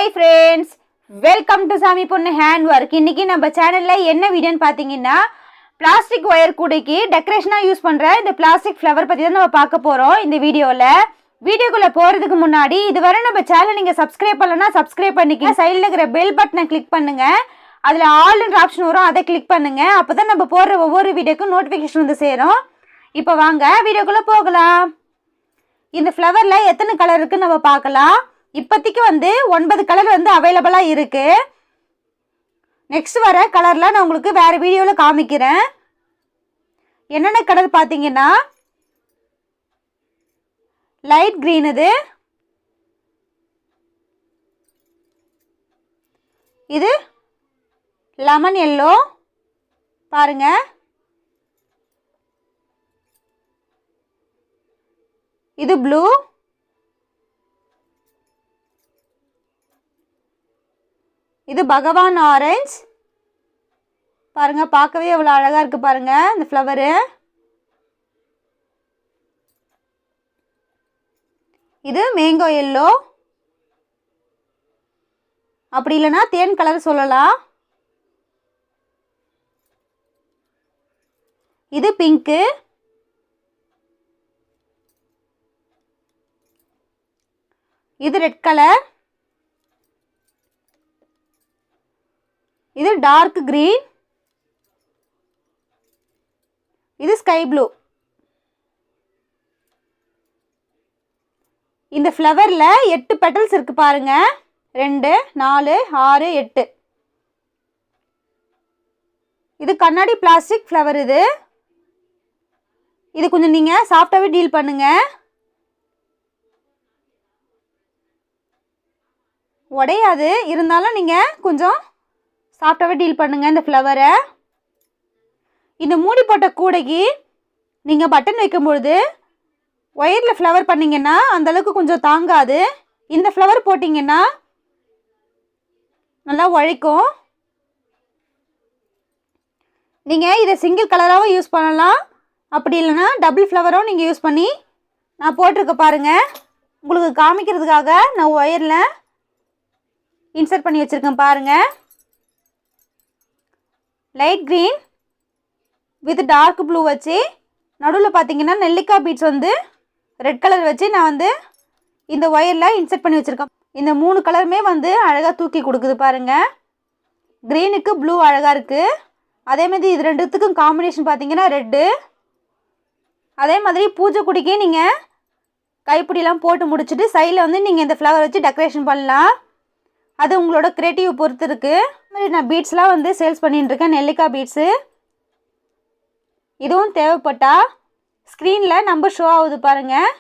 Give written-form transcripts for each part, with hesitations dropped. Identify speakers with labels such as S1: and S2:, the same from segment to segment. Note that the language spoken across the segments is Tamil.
S1: Hi friends, welcome to Samiponnu Handwork. இன்னைக்கு நம்ம சேனல்ல என்ன வீடியோன்னு பாத்தீங்கன்னா பிளாஸ்டிக் வயர் கூடைக்கு டெக்கரேஷனா யூஸ் பண்ற இந்த பிளாஸ்டிக் ஃப்ளவர் பத்தி தான் நம்ம பார்க்க போறோம் இந்த வீடியோல. வீடியோக்குள்ள போறதுக்கு முன்னாடி இதுவரை நம்ம சேனலை நீங்க சப்ஸ்கிரைப் பண்ணலனா சப்ஸ்கிரைப் பண்ணிக்கங்க. சைடுல இருக்கிற பெல் பட்டனை கிளிக் பண்ணுங்க. அதுல ஆல்ன்ற ஆப்ஷன் வரும், அதை கிளிக் பண்ணுங்க. அப்பதான் நம்ம போடுற ஒவ்வொரு வீடியோக்கும் நோட்டிபிகேஷன் வந்து சேரும். இப்போ வாங்க வீடியோக்குள்ள போகலாம். இந்த ஃப்ளவர்ல எத்தனை கலர் இருக்குன்னு நம்ம பார்க்கலாம். இப்போதைக்கு வந்து 9 கலர் வந்து அவைலபிளா இருக்கு. நெக்ஸ்ட் வர கலர்லாம் நான் உங்களுக்கு வேற வீடியோல காமிக்கிறேன். என்னென்ன கலர் பார்த்தீங்கன்னா லைட் கிரீன், இது லெமன் எல்லோ பாருங்க, இது ப்ளூ, இது பகவான் ஆரஞ்சு பாருங்க, பார்க்கவே எவ்வளோ அழகா இருக்கு பாருங்க இந்த ஃப்ளவரு. இது மேங்கோ எல்லோ, அப்படி இல்லைன்னா தேன் கலர் சொல்லலாம். இது பிங்க்கு, இது ரெட் கலர், இது டார்க் கிரீன், இது ஸ்கை ப்ளூ. இந்த ஃப்ளவர்ல 8 பெட்டல்ஸ் இருக்கு பாருங்க, 2 4 6 8. இது கண்ணாடி பிளாஸ்டிக் ஃப்ளவர். இது கொஞ்சம் நீங்க சாஃப்டாவே டீல் பண்ணுங்க, உடையாது. இருந்தாலும் நீங்க கொஞ்சம் சாஃப்டாவே டீல் பண்ணுங்க இந்த ஃப்ளவரை. இந்த மூடி போட்ட கூடைக்கு நீங்க பட்டன் வைக்கும்பொழுது ஒயரில் ஃப்ளவர் பண்ணிங்கன்னா அந்தளவுக்கு கொஞ்சம் தாங்காது. இந்த ஃப்ளவர் போட்டிங்கன்னா நல்லா உழைக்கும். நீங்கள் இதை சிங்கிள் கலராகவும் யூஸ் பண்ணலாம், அப்படி இல்லைன்னா டபுள் ஃப்ளவரும் நீங்கள் யூஸ் பண்ணி நான் போட்டிருக்க பாருங்கள். உங்களுக்கு காமிக்கிறதுக்காக நான் ஒயரில் இன்சர்ட் பண்ணி வச்சுருக்கேன் பாருங்கள். Light green with dark blue வச்சு நடுவில் பார்த்தீங்கன்னா நெல்லிக்காய் பீட்ஸ் வந்து ரெட் கலர் வச்சு நான் வந்து இந்த ஒயரில் இன்சர்ட் பண்ணி வச்சுருக்கேன். இந்த 3 கலருமே வந்து அழகாக தூக்கி கொடுக்குது பாருங்கள். க்ரீனுக்கு ப்ளூ அழகாக இருக்குது. அதே மாதிரி இது ரெண்டுத்துக்கும் காம்பினேஷன் பார்த்தீங்கன்னா ரெட்டு. அதே மாதிரி பூஜை குடிக்கே நீங்கள் கைப்பிடிலாம் போட்டு முடிச்சுட்டு சைடில் வந்து நீங்கள் இந்த ஃப்ளவர் வச்சு டெக்கரேஷன் பண்ணலாம். அது உங்களோட க்ரியேட்டிவ் பொறுத்து இருக்குது. மாதிரி நான் பீட்ஸ்லாம் வந்து சேல்ஸ் பண்ணிட்டுருக்கேன், நெல்லிக்காய் பீட்ஸு. இதுவும் தேவைப்பட்டா ஸ்க்ரீனில் நம்பர் ஷோ ஆகுது பாருங்கள்,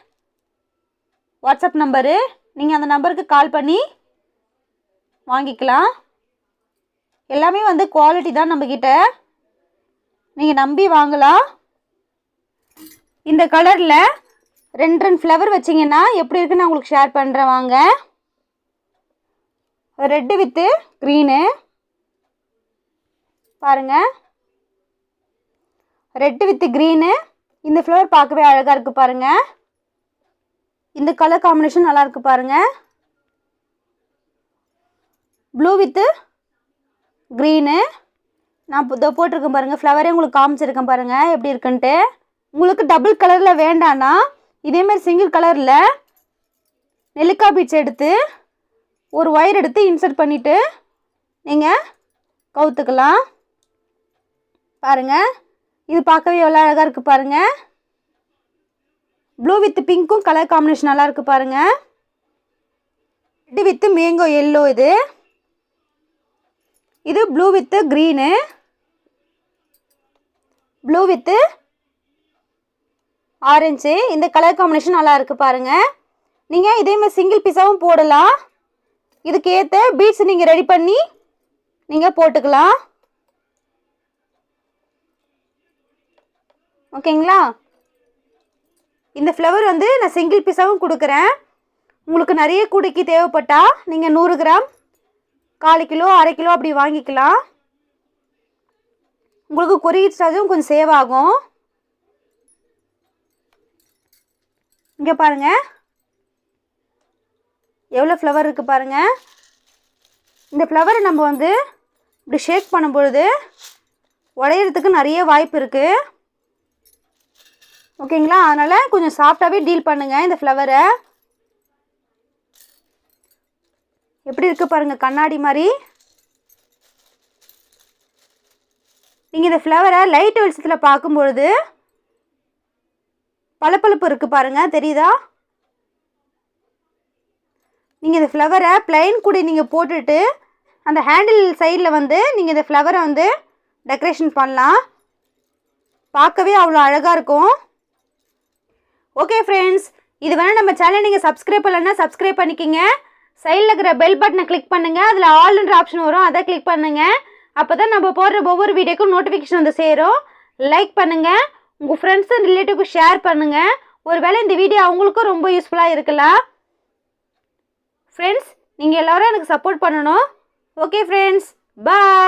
S1: வாட்ஸ்அப் நம்பரு. நீங்கள் அந்த நம்பருக்கு கால் பண்ணி வாங்கிக்கலாம். எல்லாமே வந்து குவாலிட்டி தான் நம்மக்கிட்ட, நீங்கள் நம்பி வாங்கலாம். இந்த கலரில் 2 ஃப்ளவர் வச்சிங்கன்னா எப்படி இருக்குன்னு நான் உங்களுக்கு ஷேர் பண்ணுறேன் வாங்க. ரெட்டு வித்து க்ரீனு பாருங்கள், ரெட்டு வித்து க்ரீனு. இந்த ஃப்ளவர் பார்க்கவே அழகாக இருக்குது பாருங்கள். இந்த கலர் காம்பினேஷன் நல்லா இருக்குது பாருங்கள். ப்ளூ வித்து க்ரீனு நான் இதோ போட்டிருக்கேன் பாருங்கள். ஃப்ளவரே உங்களுக்கு காமிச்சிருக்கேன் பாருங்கள் எப்படி இருக்குன்ட்டு. உங்களுக்கு டபுள் கலரில் வேண்டான்னா இதேமாதிரி சிங்கிள் கலரில் நெல்லிக்காய் பீட்ஸ் எடுத்து ஒரு ஒயர் எடுத்து இன்சர்ட் பண்ணிவிட்டு நீங்கள் கவுத்துக்கலாம் பாருங்கள். இது பார்க்கவே எவ்வளோ அழகாக இருக்குது பாருங்கள். ப்ளூ வித் பிங்க்கும் கலர் காம்பினேஷன் நல்லா இருக்குது பாருங்கள். ரெட் வித் மேங்கோ எல்லோ, இது blue with green, blue with orange. இந்த கலர் காம்பினேஷன் நல்லா இருக்குது பாருங்கள். நீங்கள் இதேமாதிரி சிங்கிள் பீஸாகவும் போடலாம். இதுக்கு ஏற்ற பீட்ஸ் நீங்கள் ரெடி பண்ணி நீங்கள் போட்டுக்கலாம். ஓகேங்களா? இந்த ஃப்ளவர் வந்து நான் சிங்கிள் பீஸாகவும் கொடுக்குறேன். உங்களுக்கு நிறைய கூடைக்கு தேவைப்பட்டால் நீங்கள் 100 கிராம் 1/4 கிலோ 1/2 கிலோ அப்படி வாங்கிக்கலாம். உங்களுக்கு கொரியர் சார்ஜும் கொஞ்சம் சேவ் ஆகும். இங்கே பாருங்கள் எவ்வளோ ஃப்ளவர் இருக்குது பாருங்கள். இந்த ஃப்ளவரை நம்ம வந்து இப்படி ஷேக் பண்ணும்பொழுது உடையிறதுக்கு நிறைய வாய்ப்பு இருக்குது. ஓகேங்களா? அதனால் கொஞ்சம் சாஃப்டாகவே டீல் பண்ணுங்கள் இந்த ஃப்ளவரை. எப்படி இருக்குது பாருங்கள், கண்ணாடி மாதிரி. நீங்கள் இந்த ஃப்ளவரை லைட் வெளிச்சத்தில் பார்க்கும்பொழுது பளபளப்பு இருக்குது பாருங்கள், தெரியுதா? நீங்கள் இந்த ஃப்ளவரை ப்ளைன் கூட நீங்கள் போட்டுட்டு அந்த ஹேண்டில் சைடில் வந்து நீங்கள் இந்த ஃப்ளவரை வந்து டெக்கரேஷன் பண்ணலாம். பார்க்கவே அவ்வளோ அழகாக இருக்கும். ஓகே ஃப்ரெண்ட்ஸ், இது வேணால் நம்ம சேனலை நீங்கள் சப்ஸ்கிரைப் பண்ணலன்னா சப்ஸ்கிரைப் பண்ணிக்கிங்க. சைடில் இருக்கிற பெல் பட்டனை கிளிக் பண்ணுங்கள். அதில் ஆல்ன்ற ஆப்ஷன் வரும், அதை கிளிக் பண்ணுங்கள். அப்போ தான் நம்ம போடுற ஒவ்வொரு வீடியோக்கும் நோட்டிஃபிகேஷன் வந்து சேரும். லைக் பண்ணுங்கள், உங்கள் ஃப்ரெண்ட்ஸ் அண்ட் ரிலேட்டிவ்க்கு ஷேர் பண்ணுங்கள். ஒருவேளை இந்த வீடியோ அவங்களுக்கும் ரொம்ப யூஸ்ஃபுல்லாக இருக்கலாம். ஃப்ரெண்ட்ஸ், நீங்கள் எல்லோரும் எனக்கு சப்போர்ட் பண்ணணும். ஓகே ஃப்ரெண்ட்ஸ், பாய்.